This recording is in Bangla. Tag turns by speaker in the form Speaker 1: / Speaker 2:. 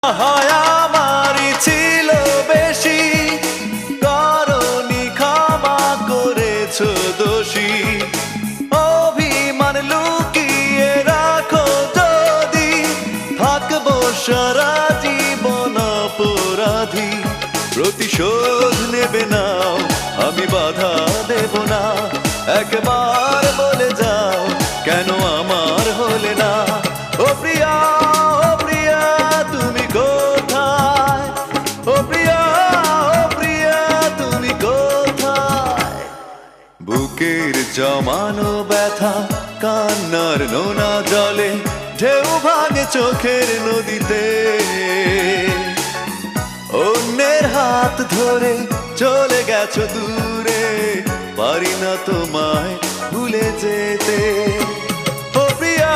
Speaker 1: হয় আমারই ছিল বেশি, করনি ক্ষমা করেছো দোষী। অভিমান লুকিয়ে রাখো যদি, থাকবো সারা জীবন অপরাধী। প্রতিশোধ নেবে নাও, আমি বাধা দেব না। একবার বলে যাও, কেন আমার হলে না? ও প্রিয়া, ও প্রিয়া, তুমি কোথায়? ও প্রিয়া, ও প্রিয়া, তুমি কোথায়? বুকের জমানো ব্যথা কান্নার নোনা জলে, ঢেউ ভাঙে চোখের নদীতে। অন্যের হাত ধরে চলে গেছো দূরে, পারি না তোমায় ভুলে যেতে। ও প্রিয়া।